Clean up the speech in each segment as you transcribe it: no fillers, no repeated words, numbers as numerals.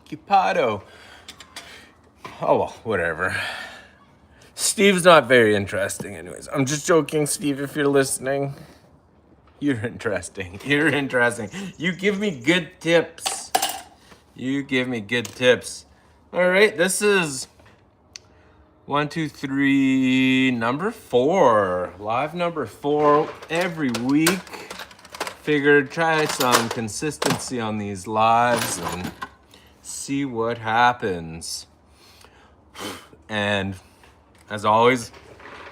Occupado. Oh, well, whatever. Steve's not very interesting anyways. I'm just joking, Steve, if you're listening. You're interesting. You're interesting. You give me good tips. You give me good tips. All right, this is 1, 2, 3, number 4. Live number 4 every week. Figured try some consistency on these lives and see what happens. And as always,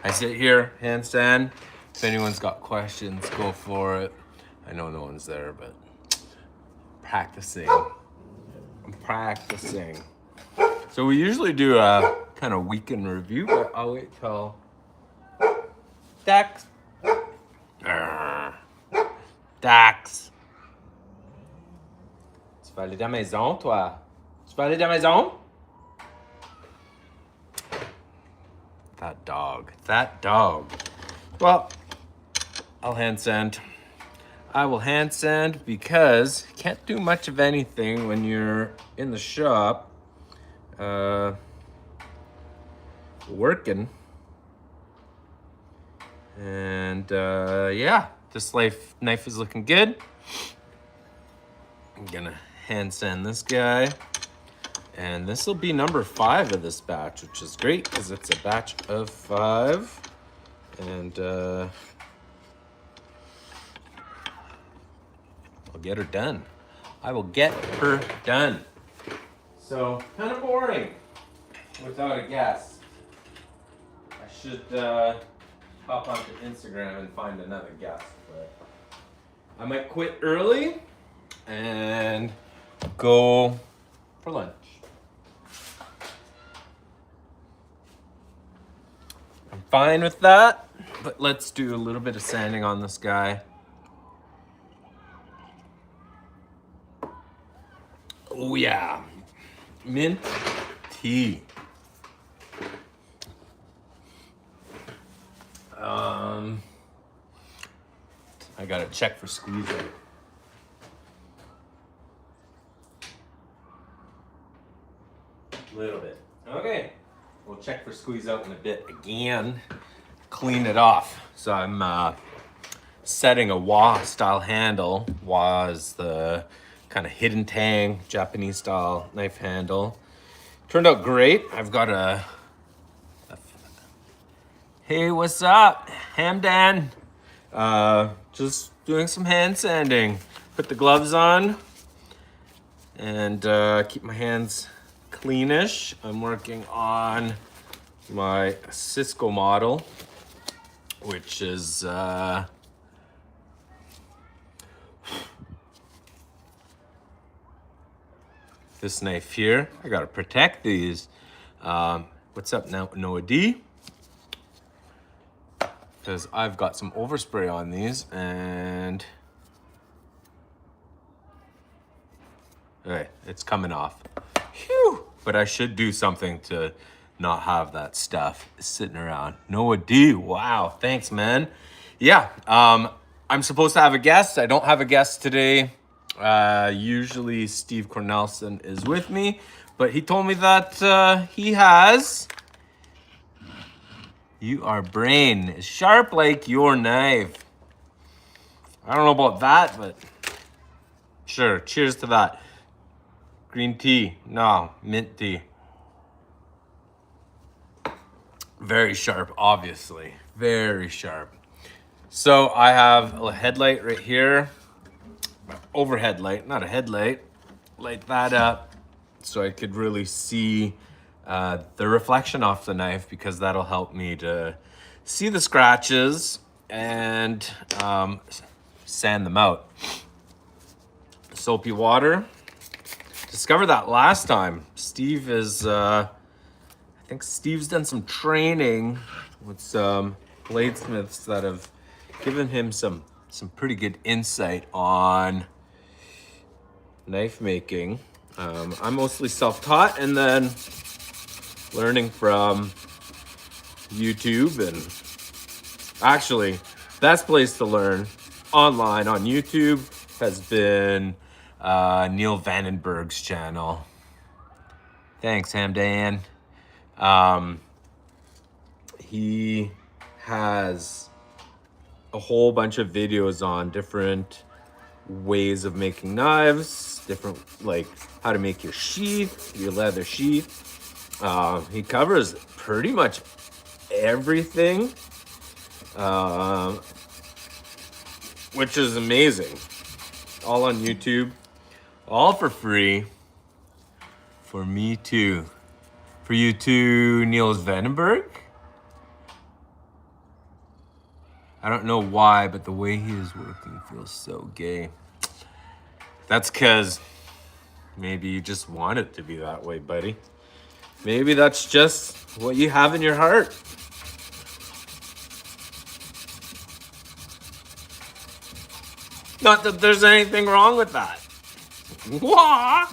I sit here, handstand. If anyone's got questions, go for it. I know no one's there, but practicing. I'm practicing. So we usually do a kind of weekend review, but I'll wait till Dax. Dax. Tu vas aller dans la maison, toi? Tu vas aller dans la maison? That dog. That dog. Well, I'll hand sand. I will hand sand because you can't do much of anything when you're in the shop working. And yeah, this knife is looking good. I'm gonna hand sand this guy. And this will be number 5 of this batch, which is great because it's a batch of 5. And I'll get her done. I will get her done. So, kind of boring without a guest. I should hop onto Instagram and find another guest, but I might quit early and go for lunch. I'm fine with that, but let's do a little bit of sanding on this guy. Oh yeah, mint tea. I gotta check for squeezing. A little bit. Okay, we'll check for squeeze out in a bit again. Clean it off. So I'm setting a Wa style handle. Wa is the kind of hidden tang Japanese style knife handle. Turned out great. I've got a hey, what's up, Hamdan? Just doing some hand sanding. Put the gloves on and keep my hands cleanish. I'm working on my Cisco model, which is this knife here. I gotta protect these. What's up now, Noah D? Because I've got some overspray on these and okay, it's coming off. Phew! But I should do something to not have that stuff sitting around. Noah D, wow, thanks, man. Yeah, I'm supposed to have a guest. I don't have a guest today. Usually Steve Cornelson is with me, but he told me that he has. Your brain is sharp like your knife. I don't know about that, but sure. Cheers to that. Green tea. No, mint tea. Very sharp, obviously. Very sharp. So I have a headlight right here. Overhead light, not a headlight. Light that up so I could really see the reflection off the knife, because that'll help me to see the scratches and sand them out. Soapy water. Discovered that last time. Steve is, I think Steve's done some training with some bladesmiths that have given him some pretty good insight on knife making. I'm mostly self-taught and then learning from YouTube, and actually best place to learn online on YouTube has been Neil Vandenberg's channel. Thanks, Hamdan. He has a whole bunch of videos on different ways of making knives, different like how to make your sheath, your leather sheath. He covers pretty much everything, which is amazing. All on YouTube, all for free. For me too. For you too, Niels Vandenberg. I don't know why, but the way he is working feels so gay. That's because maybe you just want it to be that way, buddy. Maybe that's just what you have in your heart. Not that there's anything wrong with that. Wah!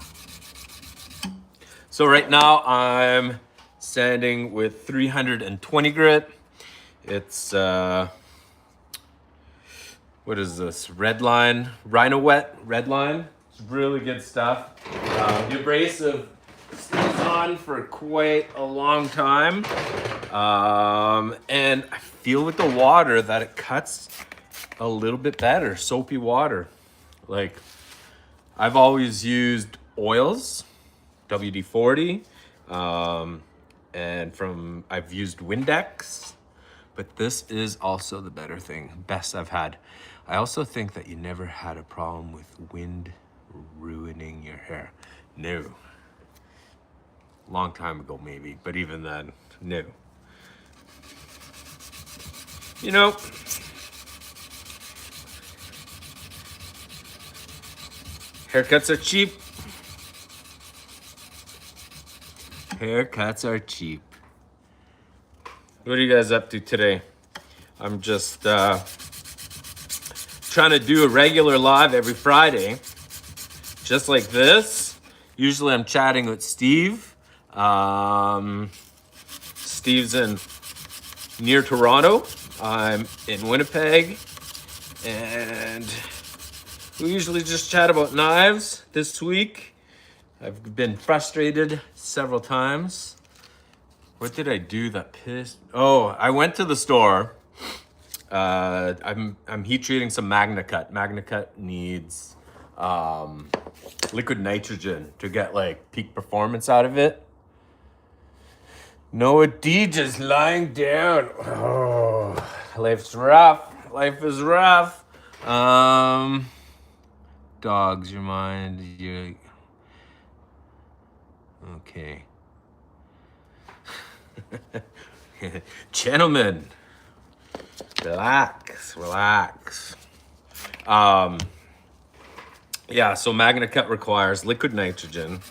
So right now I'm sanding with 320 grit. It's what is this? Redline, Rhino Wet Redline. It's really good stuff. The abrasive stays on for quite a long time. And I feel with the water that it cuts a little bit better, soapy water. Like, I've always used oils, WD-40, and I've used Windex, but this is also the better thing, best I've had. I also think that you never had a problem with wind ruining your hair. No. Long time ago maybe, but even then, no. You know, haircuts are cheap. Haircuts are cheap. What are you guys up to today? I'm just trying to do a regular live every Friday, just like this. Usually I'm chatting with Steve. Steve's near Toronto. I'm in Winnipeg, and we usually just chat about knives. This week, I've been frustrated several times. What did I do that pissed? Oh, I went to the store. I'm heat treating some MagnaCut. MagnaCut needs liquid nitrogen to get like peak performance out of it. Noah D just lying down. Oh, life's rough. Life is rough. Dogs, your mind, you. Okay. Gentlemen, relax. Yeah, so MagnaCut requires liquid nitrogen.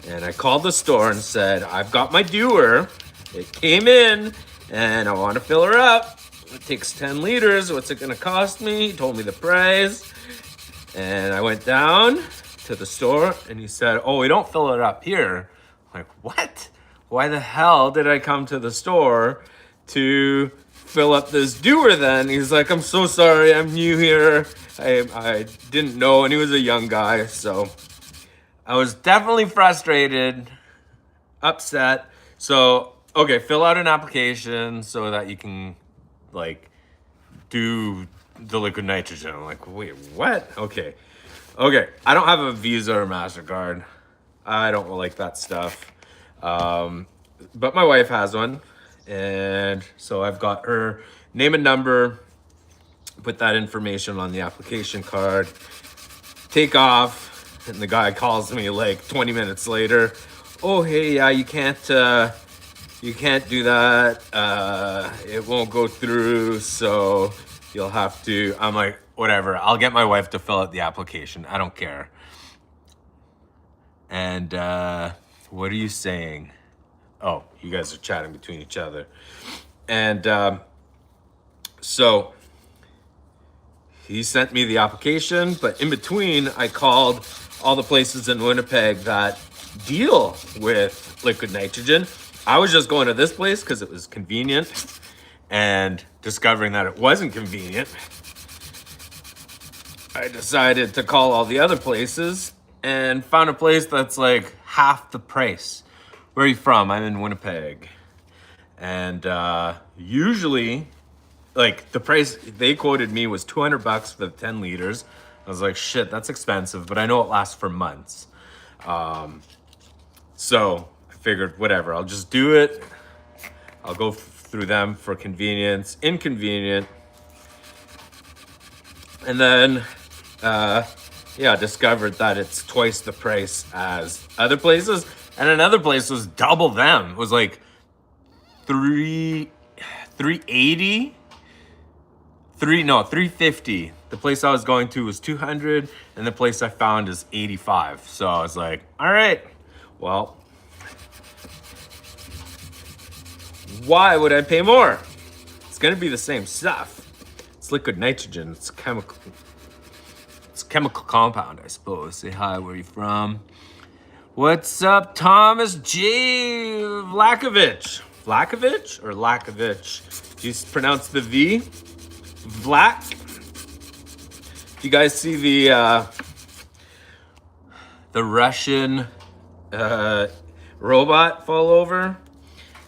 And I called the store and said, I've got my dewar. It came in and I want to fill her up. It takes 10 liters. What's it going to cost me? He told me the price. And I went down to the store and he said, oh, we don't fill it up here. I'm like, what? Why the hell did I come to the store to fill up this dewar then? He's like, I'm so sorry, I'm new here. I didn't know, and he was a young guy, so I was definitely frustrated, upset. So, okay, fill out an application so that you can, like, do the liquid nitrogen. I'm like, wait, what? Okay, I don't have a Visa or MasterCard. I don't like that stuff. But my wife has one, and so I've got her name and number, put that information on the application card, take off, and the guy calls me like 20 minutes later. Oh, hey, yeah, you can't do that. It won't go through, so you'll have to. I'm like, whatever, I'll get my wife to fill out the application. I don't care. And what are you saying? Oh, you guys are chatting between each other. And so he sent me the application, but in between, I called all the places in Winnipeg that deal with liquid nitrogen. I was just going to this place because it was convenient, and discovering that it wasn't convenient, I decided to call all the other places. and found a place that's like half the price. Where are you from? I'm in Winnipeg. And usually, like the price they quoted me was $200 for the 10 liters. I was like, shit, that's expensive, but I know it lasts for months. So I figured, whatever, I'll just do it. I'll go through them for convenience, inconvenient. And then, discovered that it's twice the price as other places. And another place was double them. It was like 380, 350. The place I was going to was 200, and the place I found is 85. So I was like, all right, well, why would I pay more? It's gonna be the same stuff. It's liquid nitrogen. It's chemical. It's a chemical compound, I suppose. Say hi. Where are you from? What's up, Thomas J. Vlakovic? Vlakovic or Lakovich? Do you pronounce the V? Vlak. You guys see the Russian robot fall over?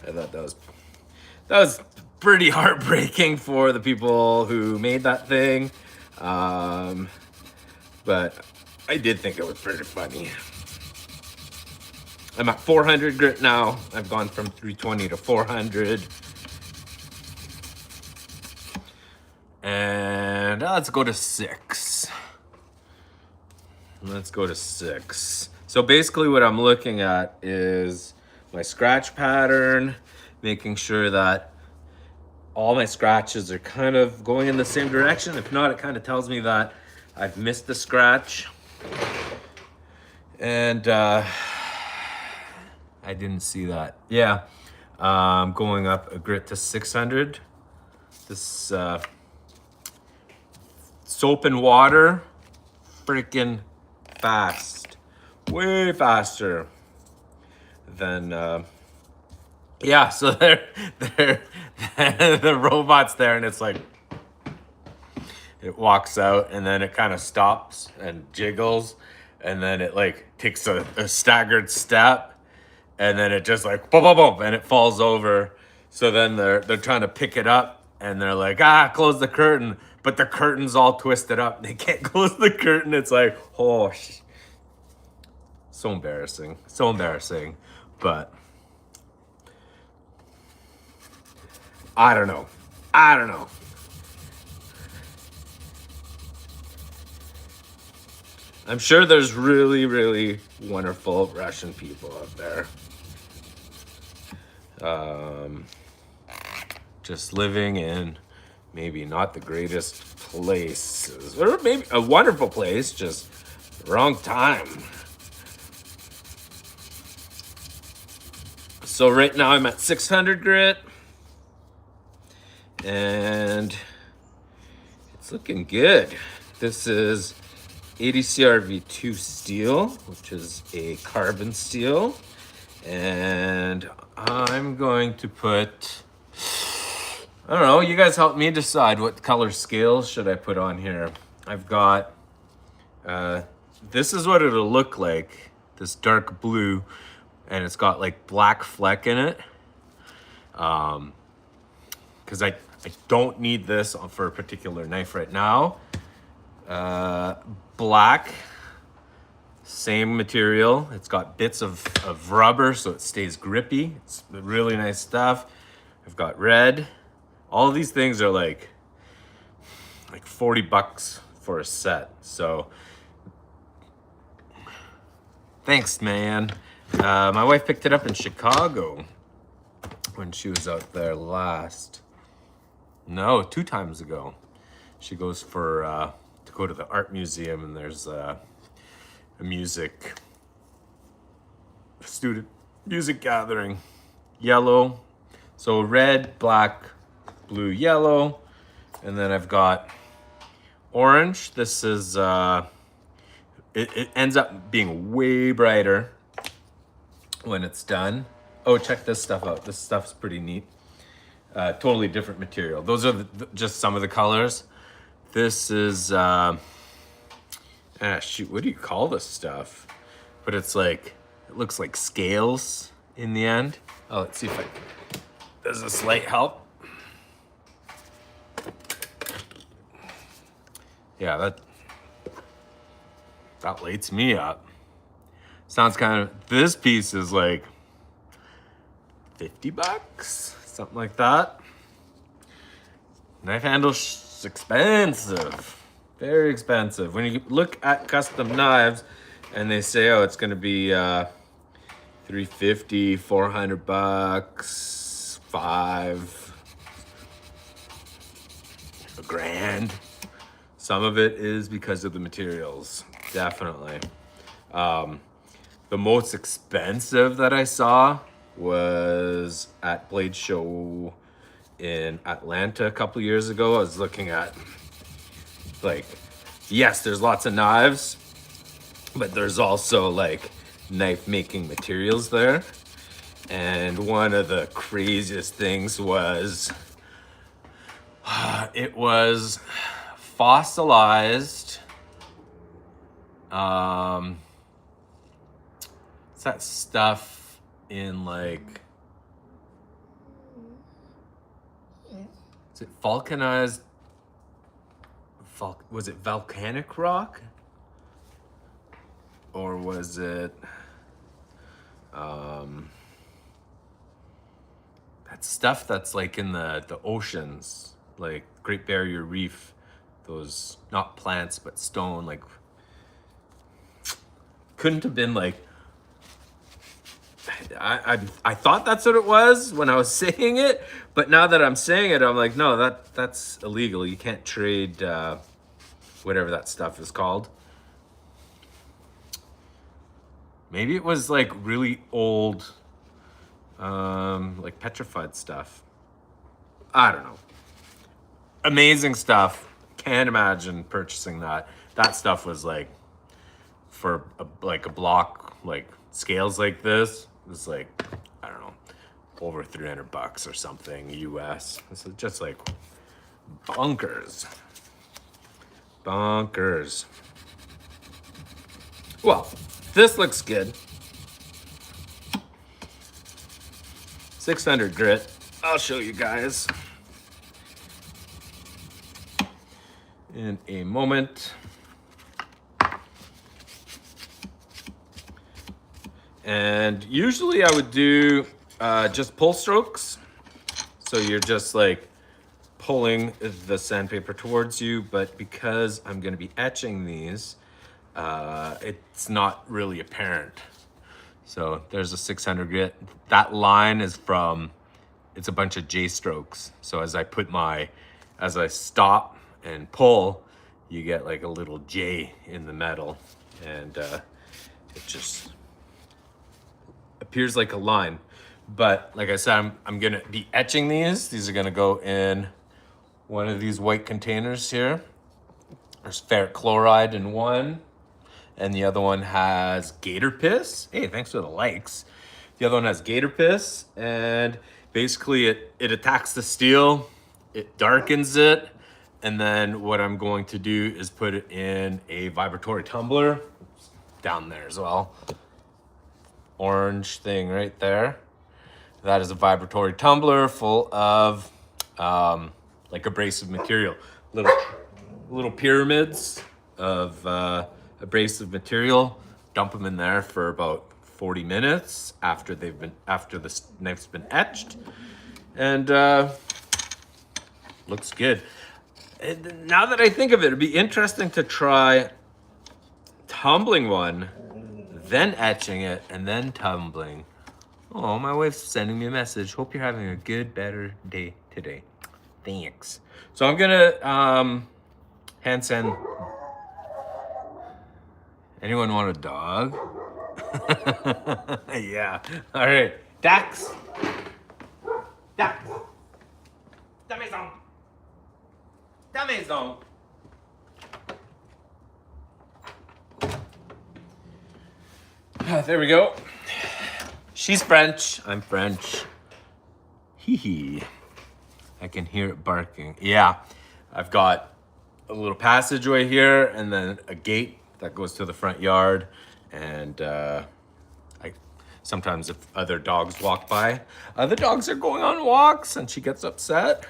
I thought that was pretty heartbreaking for the people who made that thing. But I did think it was pretty funny. I'm at 400 grit now. I've gone from 320 to 400. And let's go to 6. Let's go to 6. So basically what I'm looking at is my scratch pattern, making sure that all my scratches are kind of going in the same direction. If not, it kind of tells me that I've missed the scratch. And I didn't see that. Yeah, going up a grit to 600. This soap and water, freaking fast, way faster than so they're the robot's there, and it's like it walks out, and then it kind of stops and jiggles, and then it like takes a staggered step, and then it just like boom, boom, boom, and it falls over. So then they're trying to pick it up, and they're like, close the curtain, but the curtain's all twisted up. They can't close the curtain. It's like, so embarrassing, but I don't know. I'm sure there's really, really wonderful Russian people out there. Just living in maybe not the greatest places, or maybe a wonderful place, just wrong time. So right now I'm at 600 grit, and it's looking good. This is 80 CRV2 steel, which is a carbon steel, and I'm going to put, I don't know, you guys help me decide what color scales should I put on here. I've got, this is what it'll look like, this dark blue, and it's got like black fleck in it. Because I don't need this for a particular knife right now. Black, same material. It's got bits of rubber so it stays grippy. It's really nice stuff. I've got red. All of these things are like $40 for a set. So thanks, man. My wife picked it up in Chicago when she was out there last. No, 2 times ago. She goes to go to the art museum, and there's a student music gathering. Yellow, so red, black, blue, yellow, and then I've got orange. This is it ends up being way brighter when it's done. Oh, check this stuff out. This stuff's pretty neat. Totally different material. Those are just some of the colors. This is Shoot, what do you call this stuff? But it's like, it looks like scales in the end. Oh, let's see if does this light help? Yeah, that lights me up. Sounds kind of, this piece is like $50, something like that. Knife handle's expensive, very expensive. When you look at custom knives and they say, oh, it's gonna be $350, $400, $1,000. Some of it is because of the materials, definitely. The most expensive that I saw was at Blade Show in Atlanta a couple years ago. I was looking at, like, yes, there's lots of knives, but there's also like knife making materials there. And one of the craziest things was, it was fossilized, it's that stuff in like, is it vulcanized, was it volcanic rock? Or was it, that stuff that's like in the oceans, like Great Barrier Reef, those, not plants, but stone, like, couldn't have been like, I thought that's what it was when I was saying it, but now that I'm saying it, I'm like, no, that's illegal. You can't trade whatever that stuff is called. Maybe it was like really old, like petrified stuff. I don't know. Amazing stuff. Can't imagine purchasing that. That stuff was like, for like a block, like scales like this, it was like, I don't know, over $300 or something US. This is just like bonkers. Bonkers. Well, this looks good. 600 grit. I'll show you guys in a moment. And usually I would do just pull strokes. So you're just like pulling the sandpaper towards you, but because I'm gonna be etching these, it's not really apparent. So there's a 600 grit. That line is from, it's a bunch of J strokes. So as I stop and pull, you get like a little J in the metal, and it just appears like a line. But like I said, I'm gonna be etching these. These are gonna go in one of these white containers here. There's ferric chloride in one, and the other one has gator piss. Hey, thanks for the likes. The other one has gator piss, and basically it attacks the steel, it darkens it, and then what I'm going to do is put it in a vibratory tumbler down there as well. Orange thing right there. That is a vibratory tumbler full of like abrasive material, little pyramids of abrasive material. Dump them in there for about 40 minutes after the knife's been etched, and looks good. And now that I think of it, it'd be interesting to try tumbling one, then etching it, and then tumbling. Oh, my wife's sending me a message. Hope you're having a good, better day today. Thanks. So I'm gonna hand sand. Anyone want a dog? Yeah. All right. Dax. Dax. Da maison. Da maison. There we go. She's French. I'm French. Hee hee. I can hear it barking. Yeah. I've got a little passageway here and then a gate that goes to the front yard. And sometimes if other dogs walk by, other dogs are going on walks and she gets upset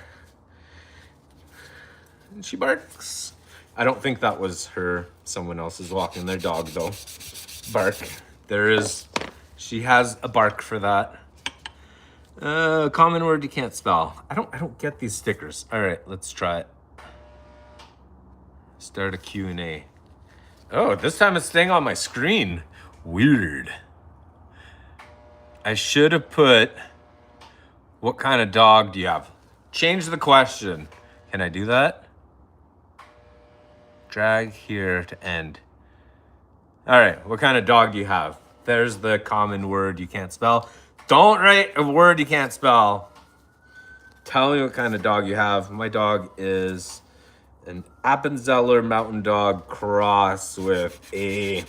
and she barks. I don't think that was her. Someone else is walking their dog though. Bark. She has a bark for that. Common word you can't spell. I don't get these stickers. All right, let's try it. Start a Q&A. Oh, this time it's staying on my screen. Weird. I should have put, what kind of dog do you have? Change the question. Can I do that? Drag here to end. All right, what kind of dog do you have? There's the common word you can't spell. Don't write a word you can't spell. Tell me what kind of dog you have. My dog is an Appenzeller Mountain Dog cross with a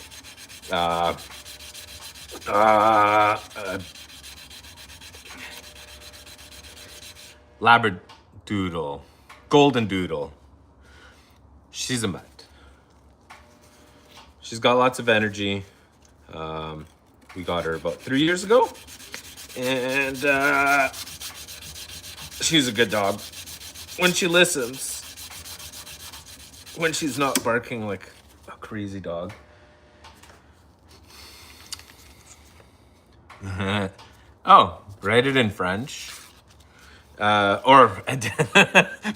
Labradoodle, Golden Doodle. She's a mutt. She's got lots of energy. We got her about 3 years ago. And she's a good dog. When she listens. When she's not barking like a crazy dog. Oh, write it in French. Or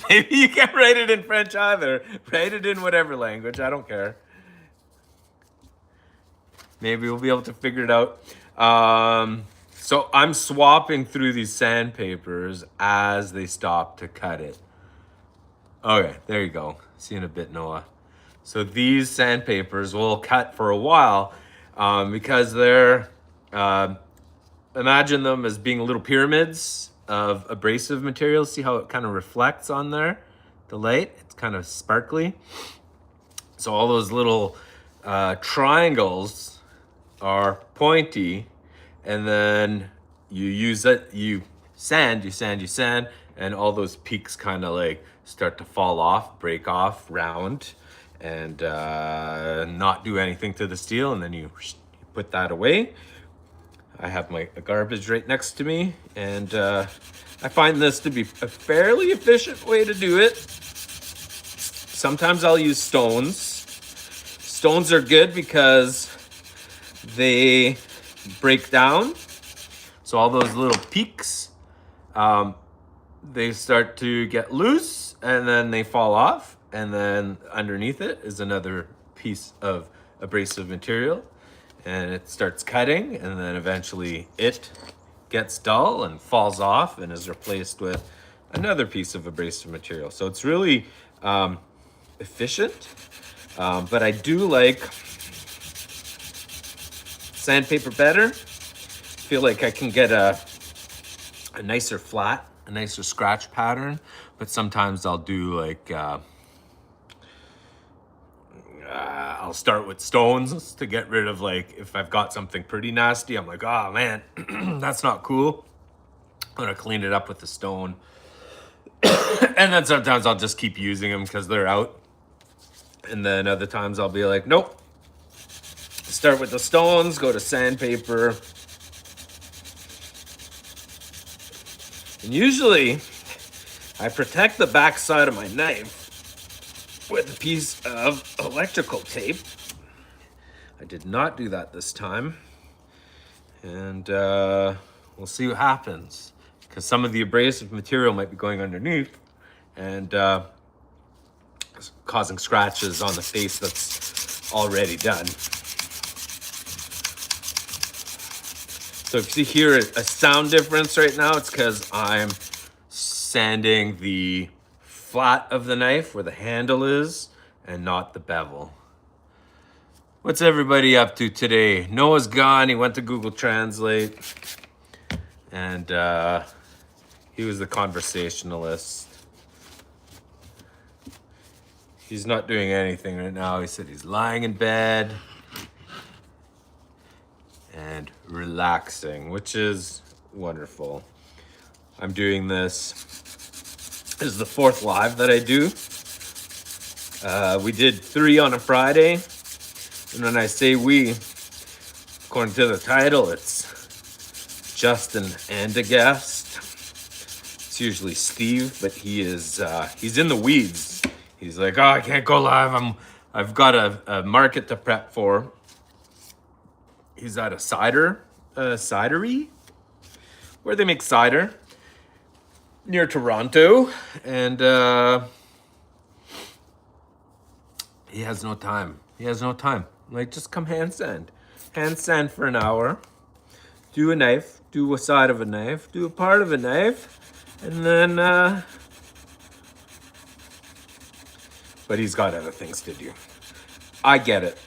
maybe you can't write it in French either. Write it in whatever language. I don't care. Maybe we'll be able to figure it out. So I'm swapping through these sandpapers as they stop to cut it. Okay, there you go. See you in a bit, Noah. So these sandpapers will cut for a while because they're, imagine them as being little pyramids of abrasive material. See how it kind of reflects on there, the light? It's kind of sparkly. So all those little triangles are pointy, and then you sand, and all those peaks kind of like start to fall off, break off, round, and not do anything to the steel, and then you put that away. I have my garbage right next to me, and I find this to be a fairly efficient way to do it. Sometimes I'll use stones. Stones are good because they break down. So all those little peaks, they start to get loose and then they fall off. And then underneath it is another piece of abrasive material. And it starts cutting, and then eventually it gets dull and falls off and is replaced with another piece of abrasive material. So it's really efficient, but I do like sandpaper better. Feel like I can get a nicer flat, a nicer scratch pattern, but sometimes I'll do like I'll start with stones to get rid of, like, if I've got something pretty nasty, I'm like, oh man, that's not cool. I'm gonna clean it up with the stone. And then sometimes I'll just keep using them because they're out. And then other times I'll be like, nope. Start with the stones, go to sandpaper. And usually I protect the back side of my knife with a piece of electrical tape. I did not do that this time. And we'll see what happens, because some of the abrasive material might be going underneath and causing scratches on the face that's already done. So if you hear a sound difference right now, it's because I'm sanding the flat of the knife where the handle is and not the bevel. What's everybody up to today? Noah's gone. He went to Google Translate, and he was the conversationalist. He's not doing anything right now. He said he's lying in bed and relaxing, which is wonderful. I'm doing this. This is the 4th live that I do. We did 3 on a Friday. And when I say we, according to the title, it's Justin and a guest. It's usually Steve, but he's in the weeds. He's like, oh, I can't go live. I've got a market to prep for. He's at a cidery, where they make cider near Toronto, and he has no time. Like, just come hand sand for an hour. Do a knife, do a side of a knife, do a part of a knife, and then, but he's got other things to do. I get it.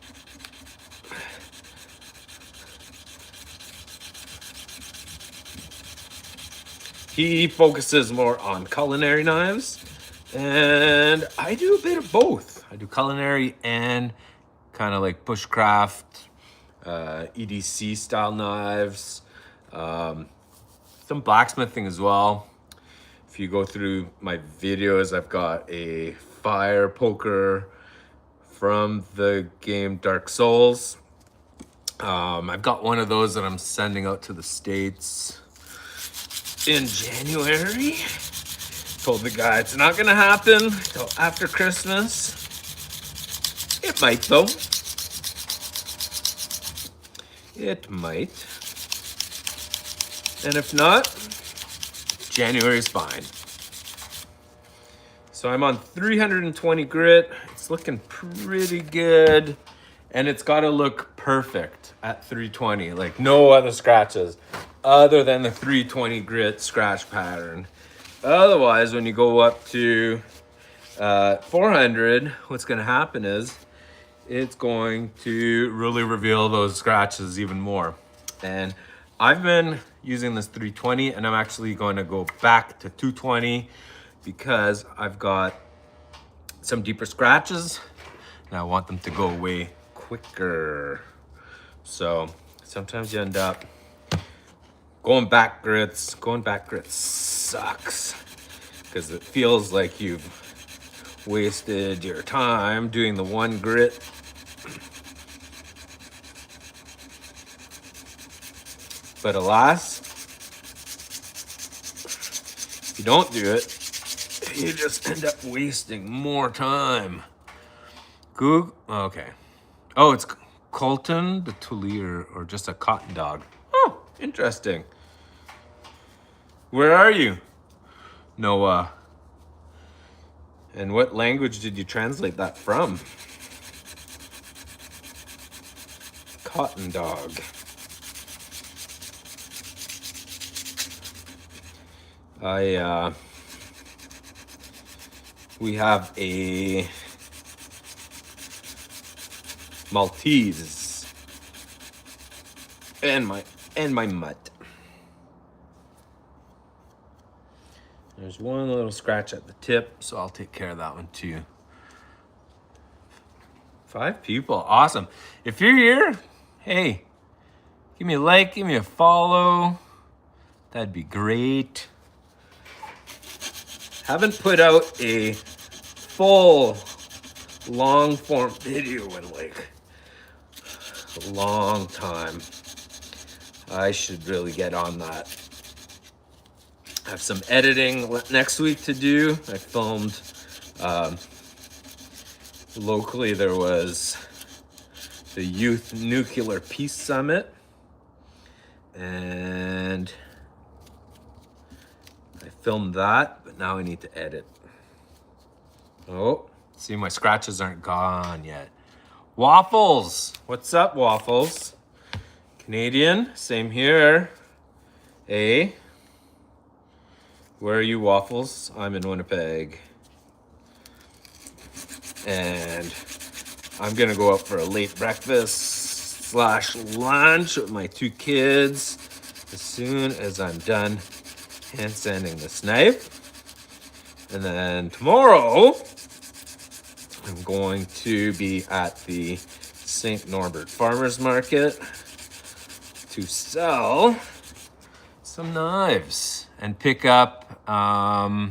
He focuses more on culinary knives, and I do a bit of both. I do culinary and kind of like bushcraft, EDC style knives, some blacksmithing as well. If you go through my videos, I've got a fire poker from the game Dark Souls. I've got one of those that I'm sending out to the States in January. Told the guy it's not gonna happen until after Christmas. It might though. It might. And if not, January's fine. So I'm on 320 grit. It's looking pretty good. And it's gotta look perfect at 320. Like no other scratches other than the 320 grit scratch pattern. Otherwise, when you go up to 400, what's gonna happen is it's going to really reveal those scratches even more. And I've been using this 320, and I'm actually going to go back to 220 because I've got some deeper scratches and I want them to go away quicker. So sometimes you end up going back grits. Going back grits sucks because it feels like you've wasted your time doing the one grit. But alas, if you don't do it, you just end up wasting more time. Google, okay. Oh, it's Colton the Tulier, or just a cotton dog. Oh, interesting. Where are you, Noah? And what language did you translate that from? Cotton dog. We have a Maltese and my mutt. There's one little scratch at the tip, so I'll take care of that one too. 5 people, awesome. If you're here, hey, give me a like, give me a follow. That'd be great. Haven't put out a full long form video in like a long time. I should really get on that. I have some editing next week to do. I filmed locally. There was the Youth Nuclear Peace Summit, and I filmed that, but now I need to edit. Oh, see, my scratches aren't gone yet. Waffles, what's up, Waffles? Canadian, same here. Hey, where are you, Waffles? I'm in Winnipeg. And I'm gonna go out for a late breakfast / lunch with my 2 kids as soon as I'm done hand sanding this knife. And then tomorrow, I'm going to be at the St. Norbert Farmers Market to sell some knives and pick up, how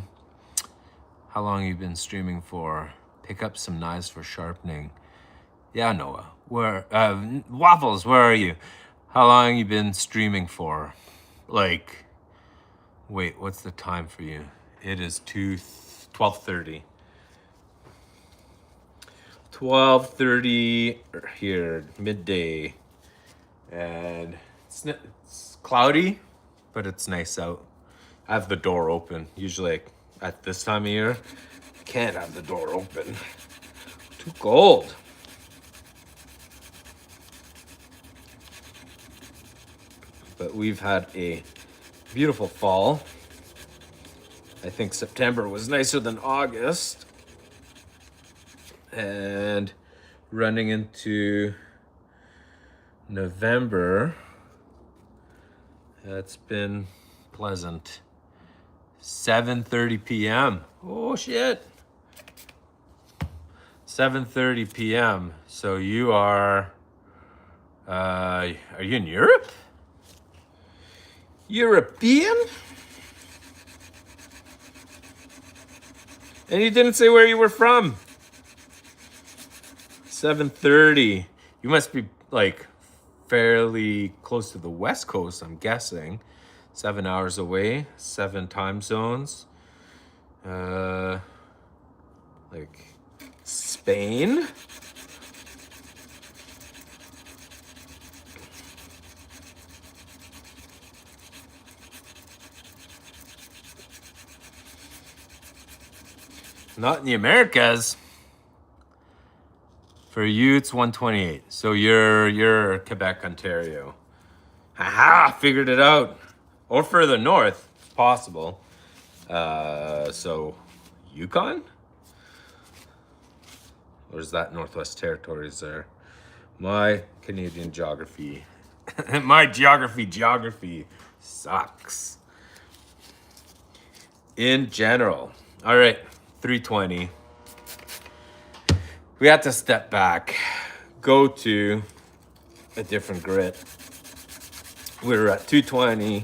long have you been streaming for? Pick up some knives for sharpening. Yeah, Noah, Waffles, where are you? How long you been streaming for? Like, wait, what's the time for you? It is 12:30. 12:30 here, midday. And it's cloudy, but it's nice out. I have the door open. Usually like, at this time of year, can't have the door open. Too cold. But we've had a beautiful fall. I think September was nicer than August. And running into November, it's been pleasant. 7:30 p.m. Oh shit. 7:30 p.m. So you are you in Europe? European? And you didn't say where you were from. 7:30. You must be like fairly close to the West Coast, I'm guessing. 7 hours away, 7 time zones. Like Spain. Not in the Americas. For you, it's 128. So you're Quebec, Ontario. Haha, figured it out. Or further north, if possible. So Yukon? Or is that Northwest Territories there? My Canadian geography. My geography sucks. In general. All right, 320. We had to step back, go to a different grit. We were at 220,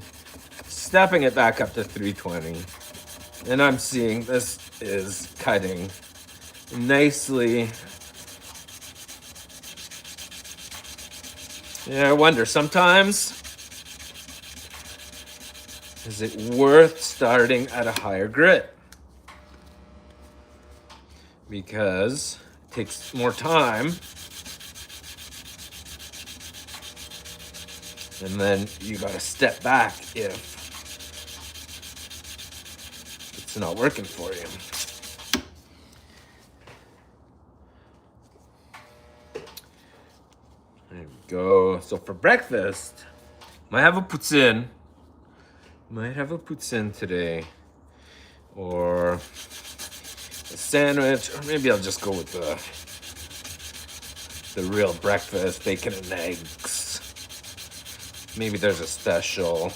stepping it back up to 320. And I'm seeing this is cutting nicely. Yeah, I wonder sometimes, is it worth starting at a higher grit? Because it takes more time. And then you gotta step back if it's not working for you. There we go. So for breakfast, might have a poutine. Might have a poutine today. Or a sandwich. Or maybe I'll just go with the real breakfast, bacon and eggs. Maybe there's a special.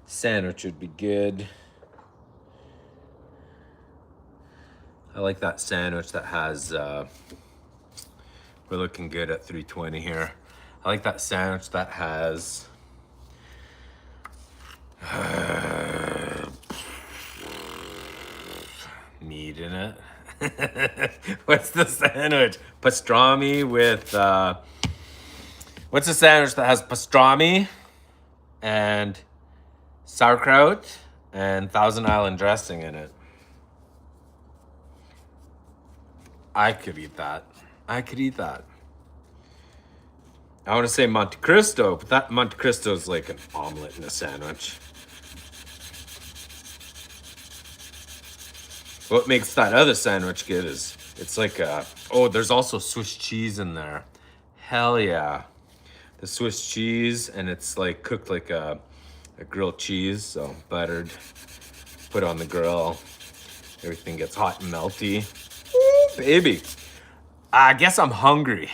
Sandwich would be good. I like that sandwich that has, we're looking good at 320 here. I like that sandwich that has meat in it. What's the sandwich? Pastrami with, what's the sandwich that has pastrami and sauerkraut and Thousand Island dressing in it? I could eat that. I could eat that. I want to say Monte Cristo, but that Monte Cristo is like an omelet in a sandwich. What makes that other sandwich good is it's like there's also Swiss cheese in there. Hell yeah. The Swiss cheese, and it's like cooked like a grilled cheese, so buttered, put on the grill. Everything gets hot and melty. Ooh, baby. I guess I'm hungry.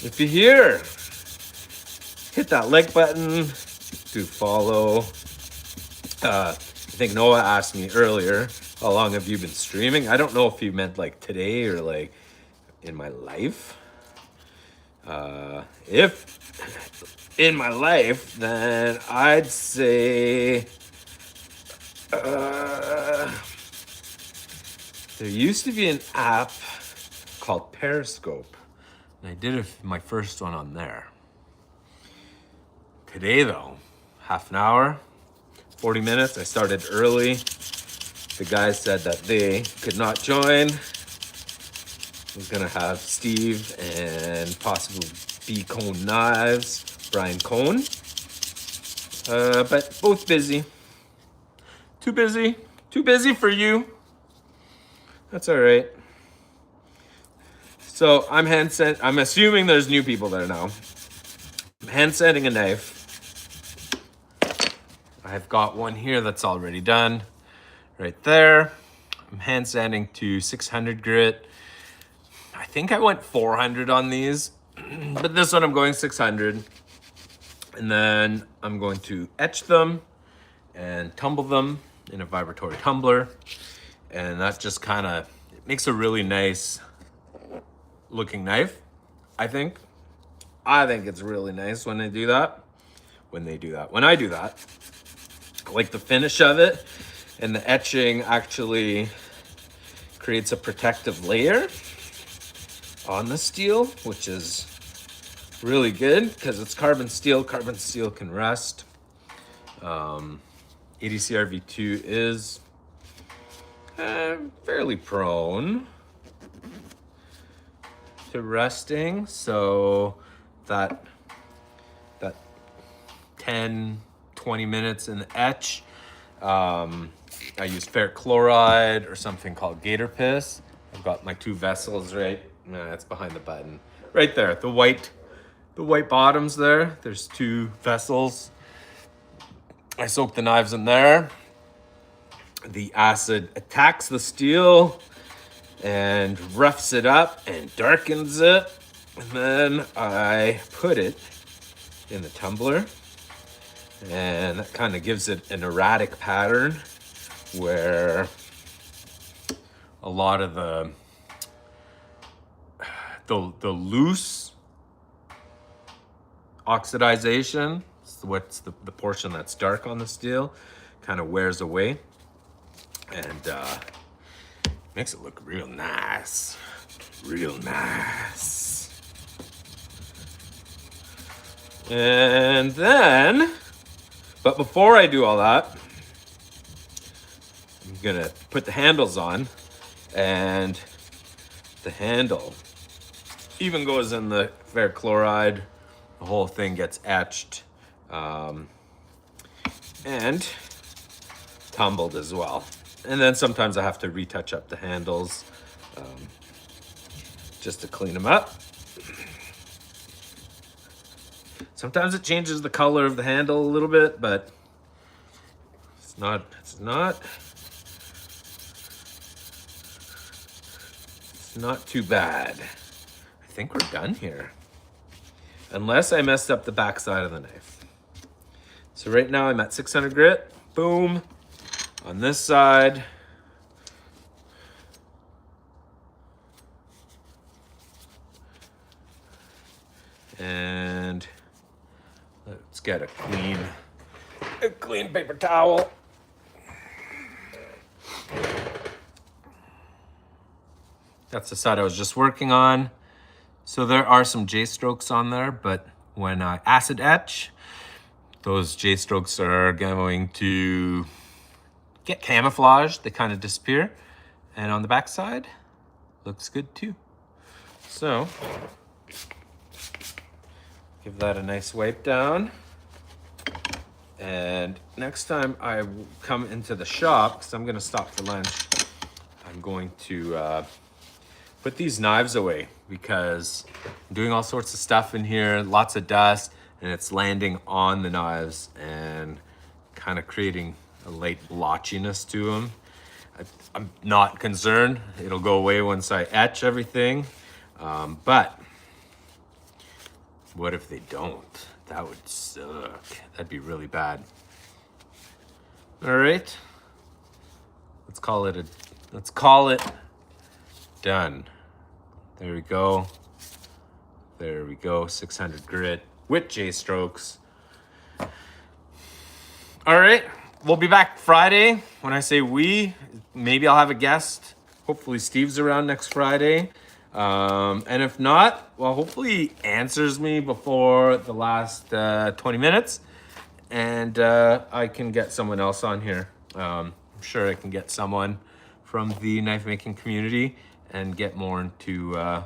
If you're here, hit that like button to follow. I think Noah asked me earlier, how long have you been streaming? I don't know if he meant like today or like in my life. If in my life, then I'd say there used to be an app called Periscope, and I did my first one on there. Today though, half an hour, 40 minutes. I started early. The guys said that they could not join. I was gonna have Steve and possibly B Cone Knives, Brian Cone, but both busy. Too busy for you. That's all right. So I'm assuming there's new people there now. I'm hand sanding a knife. I've got one here that's already done, right there. I'm hand sanding to 600 grit. I think I went 400 on these, but this one I'm going 600. And then I'm going to etch them and tumble them in a vibratory tumbler. And that just kind of makes a really nice looking knife, I think. I think it's really nice when they do that. When I do that, I like the finish of it, and the etching actually creates a protective layer on the steel, which is really good because it's carbon steel. Carbon steel can rust. ADC RV2 is fairly prone to rusting, so that 10-20 minutes in the etch, I use ferric chloride or something called gator piss. I've got my 2 vessels right. It's behind the button, right there. The white bottoms there. There's 2 vessels. I soak the knives in there. The acid attacks the steel and roughs it up and darkens it. And then I put it in the tumbler, and that kind of gives it an erratic pattern where a lot of the loose oxidization, what's the portion that's dark on the steel, kind of wears away, and makes it look real nice. And then, but before I do all that, I'm gonna put the handles on, and the handle even goes in the ferric chloride. The whole thing gets etched and tumbled as well. And then sometimes I have to retouch up the handles just to clean them up. Sometimes it changes the color of the handle a little bit, but it's not too bad. I think we're done here. Unless I messed up the back side of the knife. So right now I'm at 600 grit. Boom. On this side. And let's get a clean paper towel. That's the side I was just working on. So there are some J strokes on there, but when I acid etch, those J strokes are going to get camouflaged. They kind of disappear. And on the back side, looks good too. So give that a nice wipe down. And next time I come into the shop, because I'm gonna stop for lunch, I'm going to put these knives away because I'm doing all sorts of stuff in here, lots of dust, and it's landing on the knives and kind of creating a light blotchiness to them. I'm not concerned. It'll go away once I etch everything. But what if they don't? That would suck. That'd be really bad. All right. Let's call it done. There we go. 600 grit. with J Strokes. All right, we'll be back Friday. When I say we, maybe I'll have a guest. Hopefully Steve's around next Friday. And if not, well, hopefully he answers me before the last 20 minutes. And I can get someone else on here. I'm sure I can get someone from the knife making community and get more into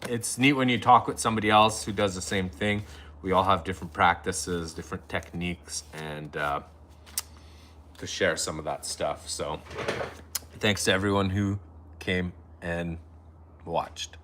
it's neat when you talk with somebody else who does the same thing. We all have different practices, different techniques, and to share some of that stuff. So thanks to everyone who came and watched.